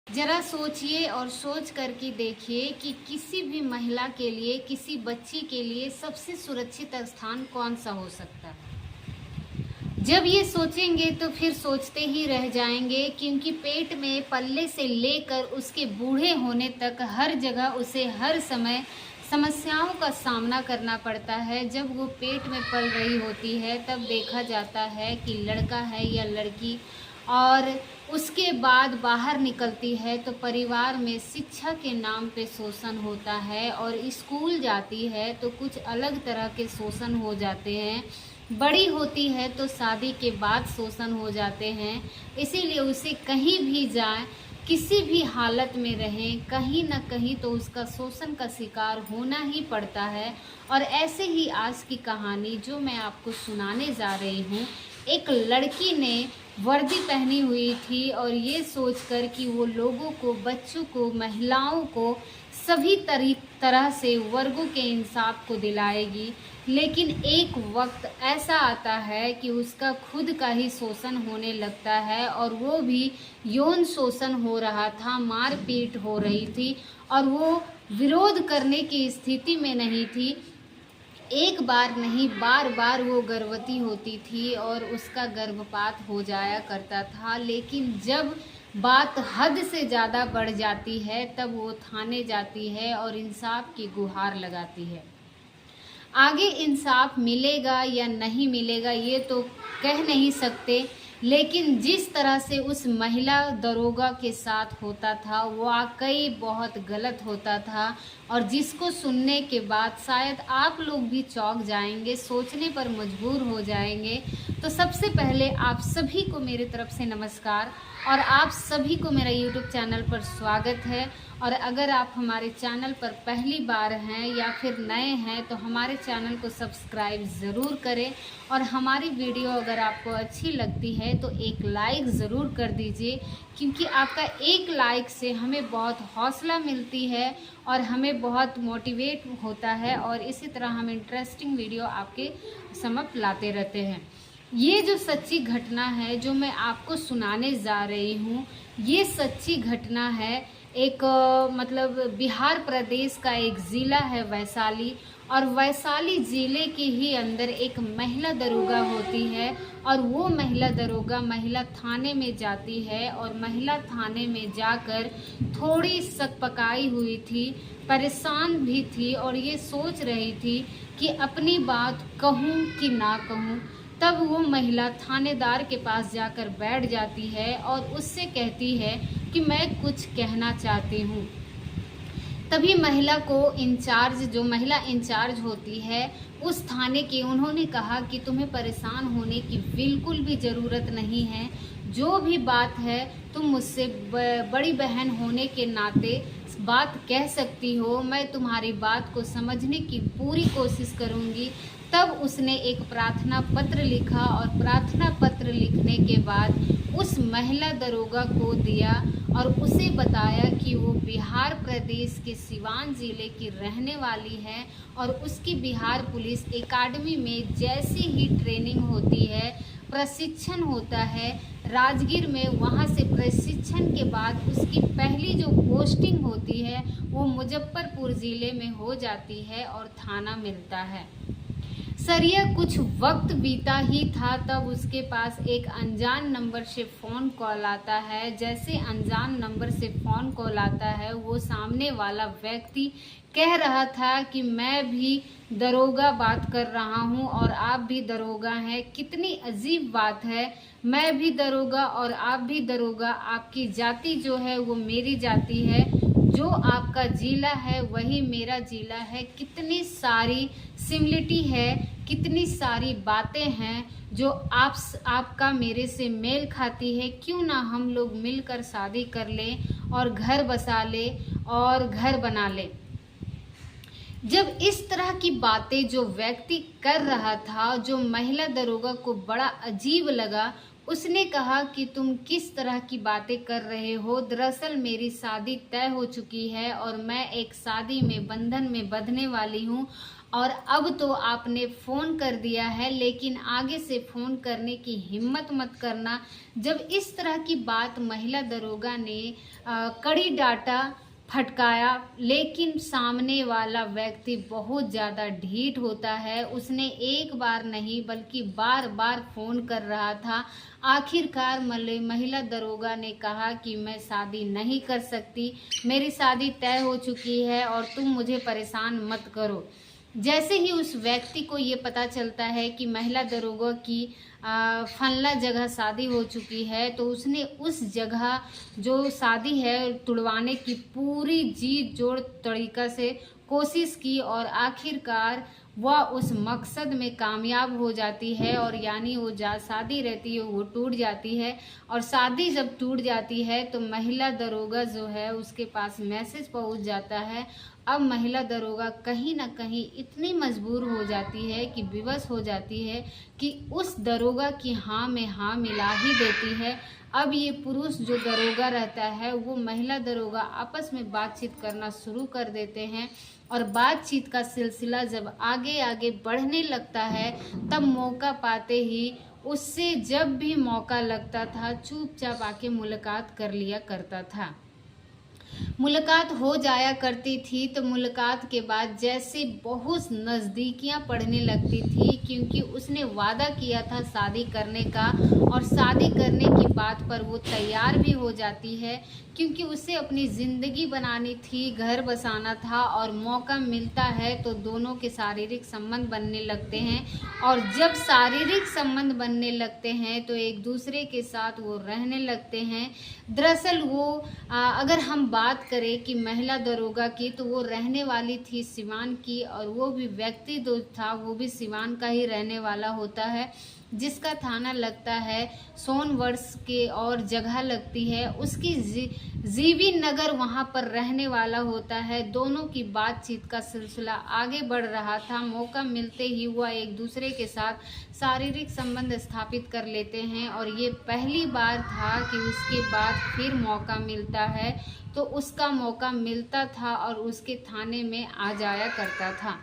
जरा सोचिए और सोच कर के देखिए कि किसी भी महिला के लिए, किसी बच्ची के लिए सबसे सुरक्षित स्थान कौन सा हो सकता है। जब ये सोचेंगे तो फिर सोचते ही रह जाएंगे, क्योंकि पेट में पल्ले से लेकर उसके बूढ़े होने तक हर जगह उसे हर समय समस्याओं का सामना करना पड़ता है। जब वो पेट में पल रही होती है तब देखा जाता है कि लड़का है या लड़की, और उसके बाद बाहर निकलती है तो परिवार में शिक्षा के नाम पे शोषण होता है, और स्कूल जाती है तो कुछ अलग तरह के शोषण हो जाते हैं। बड़ी होती है तो शादी के बाद शोषण हो जाते हैं। इसीलिए उसे कहीं भी जाए, किसी भी हालत में रहें, कहीं ना कहीं तो उसका शोषण का शिकार होना ही पड़ता है। और ऐसे ही आज की कहानी जो मैं आपको सुनाने जा रही हूँ, एक लड़की ने वर्दी पहनी हुई थी और ये सोचकर कि वो लोगों को, बच्चों को, महिलाओं को सभी तरह से वर्गों के इंसाफ को दिलाएगी। लेकिन एक वक्त ऐसा आता है कि उसका खुद का ही शोषण होने लगता है, और वो भी यौन शोषण हो रहा था, मारपीट हो रही थी, और वो विरोध करने की स्थिति में नहीं थी। एक बार नहीं, बार बार वो गर्भवती होती थी और उसका गर्भपात हो जाया करता था। लेकिन जब बात हद से ज़्यादा बढ़ जाती है तब वो थाने जाती है और इंसाफ की गुहार लगाती है। आगे इंसाफ मिलेगा या नहीं मिलेगा ये तो कह नहीं सकते, लेकिन जिस तरह से उस महिला दरोगा के साथ होता था वो वाकई बहुत गलत होता था, और जिसको सुनने के बाद शायद आप लोग भी चौंक जाएंगे, सोचने पर मजबूर हो जाएंगे। तो सबसे पहले आप सभी को मेरी तरफ से नमस्कार, और आप सभी को मेरा YouTube चैनल पर स्वागत है। और अगर आप हमारे चैनल पर पहली बार हैं या फिर नए हैं तो हमारे चैनल को सब्सक्राइब ज़रूर करें, और हमारी वीडियो अगर आपको अच्छी लगती है तो एक लाइक ज़रूर कर दीजिए, क्योंकि आपका एक लाइक से हमें बहुत हौसला मिलती है और हमें बहुत मोटिवेट होता है, और इसी तरह हम इंटरेस्टिंग वीडियो आपके समक्ष लाते रहते हैं। ये जो सच्ची घटना है जो मैं आपको सुनाने जा रही हूँ, ये सच्ची घटना है। एक मतलब बिहार प्रदेश का एक ज़िला है वैशाली, और वैशाली ज़िले के ही अंदर एक महिला दरोगा होती है, और वो महिला दरोगा महिला थाने में जाती है, और महिला थाने में जाकर थोड़ी सकपकाई हुई थी, परेशान भी थी, और ये सोच रही थी कि अपनी बात कहूँ कि ना कहूँ। तब वो महिला थानेदार के पास जाकर बैठ जाती है और उससे कहती है कि मैं कुछ कहना चाहती हूँ। तभी महिला को इंचार्ज, जो महिला इंचार्ज होती है उस थाने की, उन्होंने कहा कि तुम्हें परेशान होने की बिल्कुल भी ज़रूरत नहीं है। जो भी बात है तुम मुझसे बड़ी बहन होने के नाते बात कह सकती हो, मैं तुम्हारी बात को समझने की पूरी कोशिश करूँगी। तब उसने एक प्रार्थना पत्र लिखा, और प्रार्थना पत्र लिखने के बाद उस महिला दरोगा को दिया और उसे बताया कि वो बिहार प्रदेश के सिवान ज़िले की रहने वाली है, और उसकी बिहार पुलिस एकेडमी में जैसी ही ट्रेनिंग होती है, प्रशिक्षण होता है राजगीर में, वहाँ से प्रशिक्षण के बाद उसकी पहली जो पोस्टिंग होती है वो मुजफ्फरपुर ज़िले में हो जाती है और थाना मिलता है। सर यह कुछ वक्त बीता ही था तब उसके पास एक अनजान नंबर से फ़ोन कॉल आता है। जैसे अनजान नंबर से फ़ोन कॉल आता है, वो सामने वाला व्यक्ति कह रहा था कि मैं भी दरोगा बात कर रहा हूं और आप भी दरोगा हैं। कितनी अजीब बात है, मैं भी दरोगा और आप भी दरोगा, आपकी जाति जो है वो मेरी जाति है, जो आपका जिला है वही मेरा जिला है। कितनी सारी सिमिलिटी है, कितनी सारी बातें हैं जो आपका मेरे से मेल खाती है। क्यों ना हम लोग मिलकर शादी कर लें और घर बसा लें और घर बना लें। जब इस तरह की बातें जो व्यक्ति कर रहा था, जो महिला दरोगा को बड़ा अजीब लगा, उसने कहा कि तुम किस तरह की बातें कर रहे हो, दरअसल मेरी शादी तय हो चुकी है और मैं एक शादी में बंधन में बंधने वाली हूँ, और अब तो आपने फ़ोन कर दिया है, लेकिन आगे से फ़ोन करने की हिम्मत मत करना। जब इस तरह की बात महिला दरोगा ने कड़ी डाँटा, फटकाया, लेकिन सामने वाला व्यक्ति बहुत ज़्यादा ढीठ होता है। उसने एक बार नहीं बल्कि बार-बार फ़ोन कर रहा था। आखिरकार महिला दरोगा ने कहा कि मैं शादी नहीं कर सकती, मेरी शादी तय हो चुकी है और तुम मुझे परेशान मत करो। जैसे ही उस व्यक्ति को ये पता चलता है कि महिला दरोगा की फलना जगह शादी हो चुकी है, तो उसने उस जगह जो शादी है तुड़वाने की पूरी जी जोड़ तरीक़ा से कोशिश की और आखिरकार वह उस मकसद में कामयाब हो जाती है। और यानी वो शादी रहती है वो टूट जाती है। और शादी जब टूट जाती है तो महिला दरोगा जो है उसके पास मैसेज पहुंच जाता है। अब महिला दरोगा कहीं ना कहीं इतनी मजबूर हो जाती है कि विवश हो जाती है कि उस दरोगा की हाँ में हाँ मिला ही देती है। अब ये पुरुष जो दरोगा रहता है वो महिला दरोगा आपस में बातचीत करना शुरू कर देते हैं। और बातचीत का सिलसिला जब आगे आगे बढ़ने लगता है तब मौका पाते ही उससे जब भी मौका लगता था चुपचाप आके मुलाकात कर लिया करता था। मुलाकात हो जाया करती थी तो मुलाकात के बाद जैसे बहुत नज़दीकियां पड़ने लगती थी, क्योंकि उसने वादा किया था शादी करने का और शादी करने की बात पर वो तैयार भी हो जाती है, क्योंकि उसे अपनी ज़िंदगी बनानी थी, घर बसाना था और मौका मिलता है तो दोनों के शारीरिक संबंध बनने लगते हैं। और जब शारीरिक संबंध बनने लगते हैं तो एक दूसरे के साथ वो रहने लगते हैं। दरअसल वो अगर हम बात करें कि महिला दरोगा की, तो वो रहने वाली थी सिवान की और वो भी व्यक्ति जो था वो भी सिवान का ही रहने वाला होता है, जिसका थाना लगता है सोनवर्ष के और जगह लगती है उसकी जीवी नगर, वहाँ पर रहने वाला होता है। दोनों की बातचीत का सिलसिला आगे बढ़ रहा था। मौका मिलते ही वह एक दूसरे के साथ शारीरिक संबंध स्थापित कर लेते हैं और ये पहली बार था कि उसके बाद फिर मौका मिलता है तो उसका मौका मिलता था और उसके थाने में आ जाया करता था।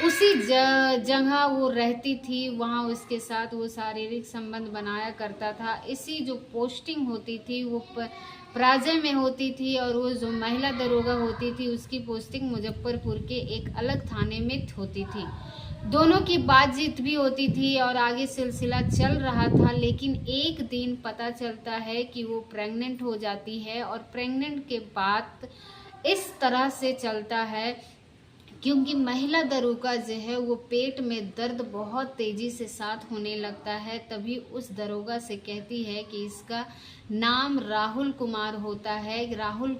उसी जगह वो रहती थी, वहाँ उसके साथ वो शारीरिक संबंध बनाया करता था। इसी जो पोस्टिंग होती थी वो पराजय में होती थी और वो जो महिला दरोगा होती थी उसकी पोस्टिंग मुजफ्फरपुर के एक अलग थाने में होती थी। दोनों की बातचीत भी होती थी और आगे सिलसिला चल रहा था। लेकिन एक दिन पता चलता है कि वो प्रेग्नेंट हो जाती है और प्रेग्नेंट के बाद इस तरह से चलता है क्योंकि महिला दरोगा जो है वो पेट में दर्द बहुत तेज़ी से साथ होने लगता है। तभी उस दरोगा से कहती है कि इसका नाम राहुल कुमार होता है। राहुल,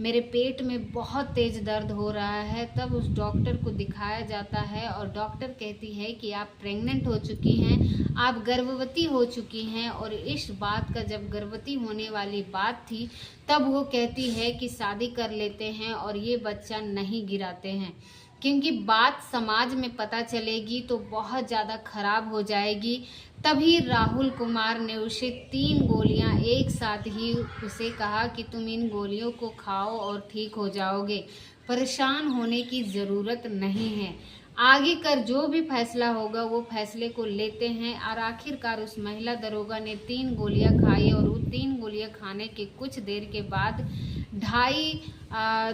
मेरे पेट में बहुत तेज़ दर्द हो रहा है। तब उस डॉक्टर को दिखाया जाता है और डॉक्टर कहती है कि आप प्रेग्नेंट हो चुकी हैं, आप गर्भवती हो चुकी हैं। और इस बात का जब गर्भवती होने वाली बात थी तब वो कहती है कि शादी कर लेते हैं और ये बच्चा नहीं गिराते हैं, क्योंकि बात समाज में पता चलेगी तो बहुत ज़्यादा खराब हो जाएगी। तभी राहुल कुमार ने उसे 3 गोलियां एक साथ ही उसे कहा कि तुम इन गोलियों को खाओ और ठीक हो जाओगे, परेशान होने की ज़रूरत नहीं है। आगे कर जो भी फैसला होगा वो फैसले को लेते हैं। और आखिरकार उस महिला दरोगा ने 3 गोलियां खाई और वो 3 गोलियां खाने के कुछ देर के बाद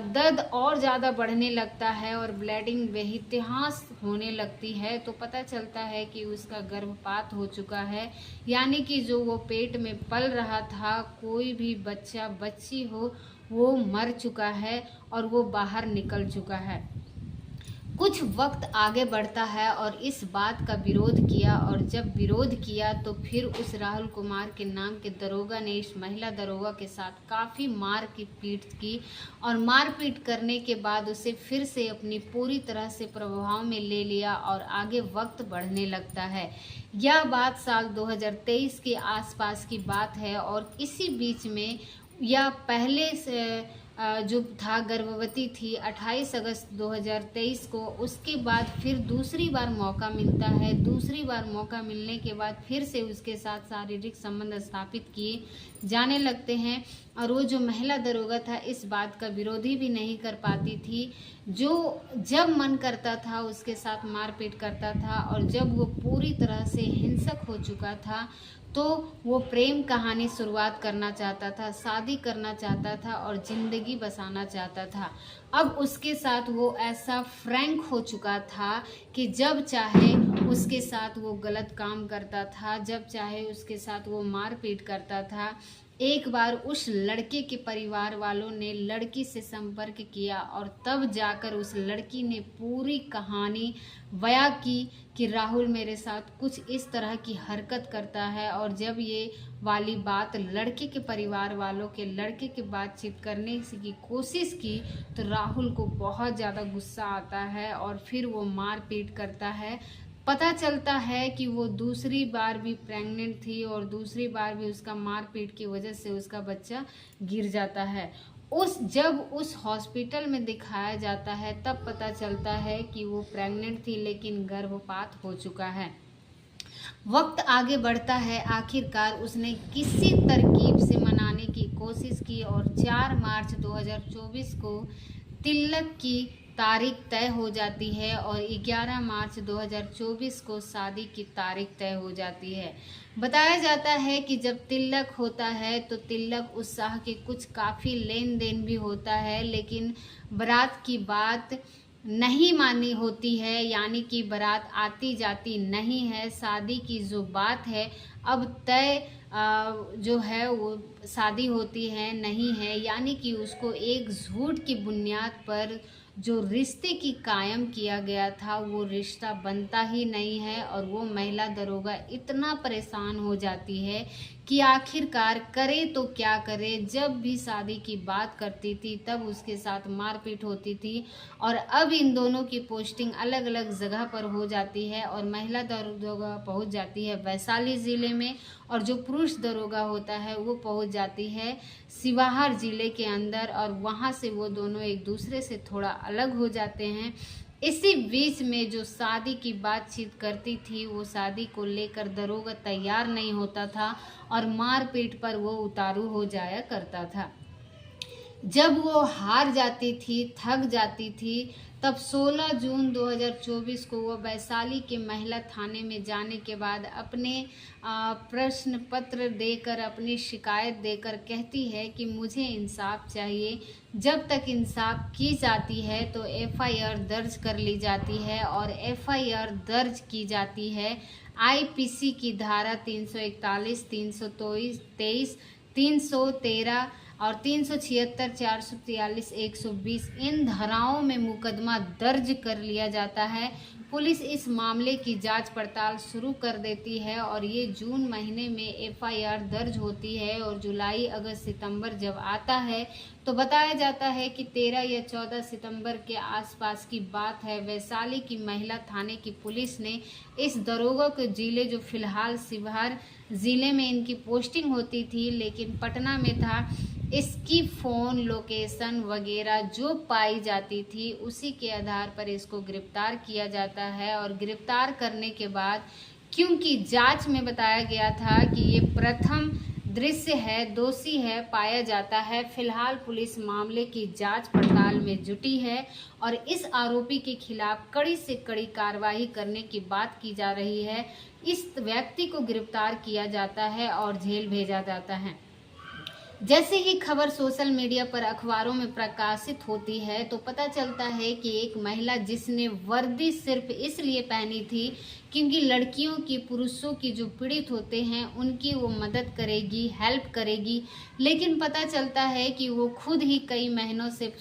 दर्द और ज़्यादा बढ़ने लगता है और ब्लीडिंग बेइंतहा होने लगती है। तो पता चलता है कि उसका गर्भपात हो चुका है, यानी कि जो वो पेट में पल रहा था कोई भी बच्चा बच्ची हो वो मर चुका है और वो बाहर निकल चुका है। कुछ वक्त आगे बढ़ता है और इस बात का विरोध किया और जब विरोध किया तो फिर उस राहुल कुमार के नाम के दरोगा ने इस महिला दरोगा के साथ काफ़ी मार की पीट की और मारपीट करने के बाद उसे फिर से अपनी पूरी तरह से प्रभाव में ले लिया और आगे वक्त बढ़ने लगता है। यह बात साल 2023 के आसपास की बात है और इसी बीच में या पहले से जो था गर्भवती थी 28 अगस्त 2023 को। उसके बाद फिर दूसरी बार मौका मिलता है। दूसरी बार मौका मिलने के बाद फिर से उसके साथ शारीरिक संबंध स्थापित किए जाने लगते हैं और वो जो महिला दरोगा था इस बात का विरोधी भी नहीं कर पाती थी। जो जब मन करता था उसके साथ मारपीट करता था और जब वो पूरी तरह से हिंसक हो चुका था तो वो प्रेम कहानी शुरुआत करना चाहता था, शादी करना चाहता था और ज़िंदगी बसाना चाहता था। अब उसके साथ वो ऐसा फ्रैंक हो चुका था कि जब चाहे उसके साथ वो गलत काम करता था, जब चाहे उसके साथ वो मारपीट करता था। एक बार उस लड़के के परिवार वालों ने लड़की से संपर्क किया और तब जाकर उस लड़की ने पूरी कहानी बयां की कि राहुल मेरे साथ कुछ इस तरह की हरकत करता है। और जब ये वाली बात लड़के के परिवार वालों के लड़के के बातचीत करने की कोशिश की तो राहुल को बहुत ज़्यादा गुस्सा आता है और फिर वो मारपीट करता है। पता चलता है कि वो दूसरी बार भी प्रेग्नेंट थी और दूसरी बार भी उसका मारपीट की वजह से उसका बच्चा गिर जाता है। जब उस हॉस्पिटल में दिखाया जाता है तब पता चलता है कि वो प्रेग्नेंट थी लेकिन गर्भपात हो चुका है। वक्त आगे बढ़ता है, आखिरकार उसने किसी तरकीब से मनाने की कोशिश की और 4 मार्च 2024 को तिलक की तारीख तय हो जाती है और 11 मार्च 2024 को शादी की तारीख तय हो जाती है। बताया जाता है कि जब तिलक होता है तो तिलक उत्साह के कुछ काफ़ी लेन देन भी होता है, लेकिन बारात की बात नहीं मानी होती है, यानी कि बारात आती जाती नहीं है। शादी की जो बात है अब तय जो है वो शादी होती है नहीं है, यानी कि उसको एक झूठ की बुनियाद पर जो रिश्ते की कायम किया गया था वो रिश्ता बनता ही नहीं है। और वो महिला दरोगा इतना परेशान हो जाती है कि आखिरकार करे तो क्या करे। जब भी शादी की बात करती थी तब उसके साथ मारपीट होती थी और अब इन दोनों की पोस्टिंग अलग अलग जगह पर हो जाती है और महिला दरोगा पहुंच जाती है वैशाली ज़िले में और जो पुरुष दरोगा होता है वो पहुंच जाती है सिवाहर ज़िले के अंदर और वहां से वो दोनों एक दूसरे से थोड़ा अलग हो जाते हैं। इसी बीच में जो शादी की बातचीत करती थी वो शादी को लेकर दरोगा तैयार नहीं होता था और मारपीट पर वो उतारू हो जाया करता था। जब वो हार जाती थी, थक जाती थी, तब 16 जून 2024 को वो वैशाली के महिला थाने में जाने के बाद अपने प्रश्न पत्र देकर अपनी शिकायत देकर कहती है कि मुझे इंसाफ चाहिए। जब तक इंसाफ की जाती है तो एफआईआर दर्ज कर ली जाती है और एफआईआर दर्ज की जाती है आईपीसी की धारा 341, 323, 313 और 376, 443, 120 इन धाराओं में मुकदमा दर्ज कर लिया जाता है। पुलिस इस मामले की जांच पड़ताल शुरू कर देती है और ये जून महीने में एफआईआर दर्ज होती है और जुलाई, अगस्त, सितंबर जब आता है तो बताया जाता है कि 13 या 14 सितंबर के आसपास की बात है। वैशाली की महिला थाने की पुलिस ने इस दरोगा के जिले जो फिलहाल शिवहर ज़िले में इनकी पोस्टिंग होती थी लेकिन पटना में था, इसकी फ़ोन लोकेशन वगैरह जो पाई जाती थी उसी के आधार पर इसको गिरफ्तार किया जाता है। और गिरफ्तार करने के बाद क्योंकि जांच में बताया गया था कि ये प्रथम दृश्य है, दोषी है, पाया जाता है। फिलहाल पुलिस मामले की जांच पड़ताल में जुटी है और इस आरोपी के खिलाफ कड़ी से कड़ी कार्रवाई करने की बात की जा रही है। इस व्यक्ति को गिरफ्तार किया जाता है और जेल भेजा जाता है। जैसे ही खबर सोशल मीडिया पर अखबारों में प्रकाशित होती है तो पता चलता है कि एक महिला जिसने वर्दी सिर्फ इसलिए पहनी थी क्योंकि लड़कियों की, पुरुषों की जो पीड़ित होते हैं उनकी वो मदद करेगी, हेल्प करेगी, लेकिन पता चलता है कि वो खुद ही कई महीनों से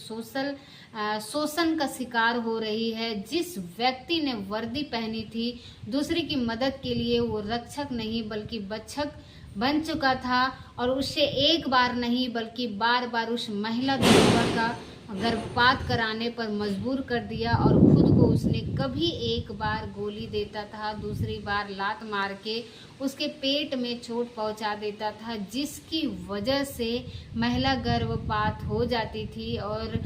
शोषण का शिकार हो रही है। जिस व्यक्ति ने वर्दी पहनी थी दूसरे की मदद के लिए वो रक्षक नहीं बल्कि भक्षक बन चुका था और उससे एक बार नहीं बल्कि बार बार उस महिला दरोगा का गर्भपात कराने पर मजबूर कर दिया और खुद को उसने कभी एक बार गोली देता था, दूसरी बार लात मार के उसके पेट में चोट पहुंचा देता था, जिसकी वजह से महिला गर्भपात हो जाती थी। और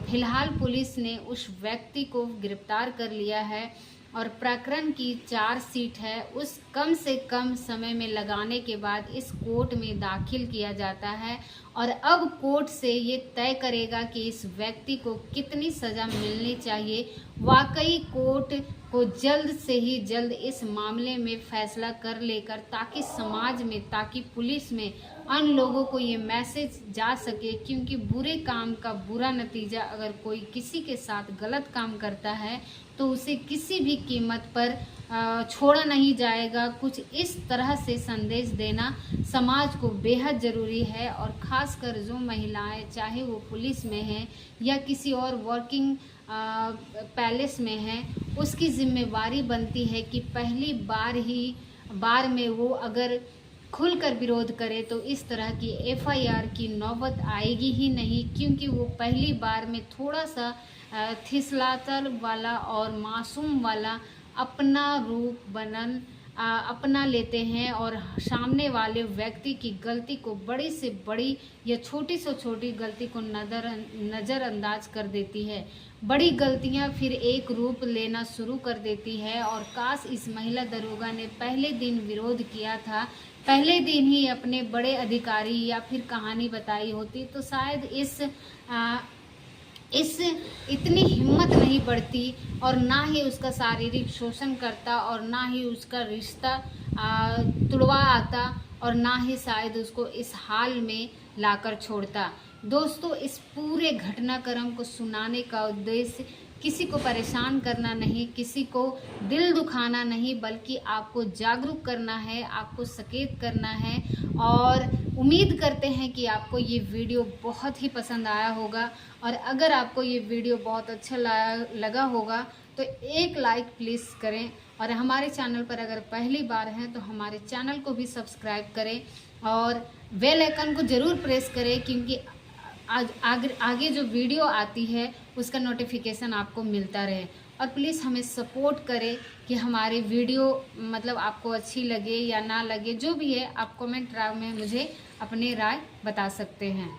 फिलहाल पुलिस ने उस व्यक्ति को गिरफ्तार कर लिया है और प्रकरण की चार्जशीट है उस कम से कम समय में लगाने के बाद इस कोर्ट में दाखिल किया जाता है और अब कोर्ट से ये तय करेगा कि इस व्यक्ति को कितनी सज़ा मिलनी चाहिए। वाकई कोर्ट को जल्द से ही जल्द इस मामले में फैसला कर लेकर ताकि समाज में, ताकि पुलिस में अन्य लोगों को ये मैसेज जा सके, क्योंकि बुरे काम का बुरा नतीजा अगर कोई किसी के साथ गलत काम करता है तो उसे किसी भी कीमत पर छोड़ा नहीं जाएगा। कुछ इस तरह से संदेश देना समाज को बेहद ज़रूरी है और ख़ासकर जो महिलाएं, चाहे वो पुलिस में हैं या किसी और वर्किंग पैलेस में हैं, उसकी जिम्मेवारी बनती है कि पहली बार में वो अगर खुलकर विरोध करे तो इस तरह की एफआईआर की नौबत आएगी ही नहीं, क्योंकि वो पहली बार में थोड़ा सा थिसलातर वाला और मासूम वाला अपना रूप अपना लेते हैं और सामने वाले व्यक्ति की गलती को बड़ी से बड़ी या छोटी से छोटी गलती को नज़रअंदाज कर देती है। बड़ी गलतियां फिर एक रूप लेना शुरू कर देती है और काश इस महिला दरोगा ने पहले दिन विरोध किया था, पहले दिन ही अपने बड़े अधिकारी या फिर कहानी बताई होती तो शायद इस इतनी हिम्मत नहीं बढ़ती और ना ही उसका शारीरिक शोषण करता और ना ही उसका रिश्ता तुड़वा आता और ना ही शायद उसको इस हाल में लाकर छोड़ता। दोस्तों, इस पूरे घटनाक्रम को सुनाने का उद्देश्य किसी को परेशान करना नहीं, किसी को दिल दुखाना नहीं, बल्कि आपको जागरूक करना है, आपको सचेत करना है। और उम्मीद करते हैं कि आपको ये वीडियो बहुत ही पसंद आया होगा और अगर आपको ये वीडियो बहुत अच्छा लगा होगा तो एक लाइक प्लीज़ करें और हमारे चैनल पर अगर पहली बार हैं तो हमारे चैनल को भी सब्सक्राइब करें और बेल आइकन को ज़रूर प्रेस करें, क्योंकि आगे जो वीडियो आती है उसका नोटिफिकेशन आपको मिलता रहे। और प्लीज़ हमें सपोर्ट करें कि हमारी वीडियो मतलब आपको अच्छी लगे या ना लगे, जो भी है आप कमेंट में मुझे अपनी राय बता सकते हैं।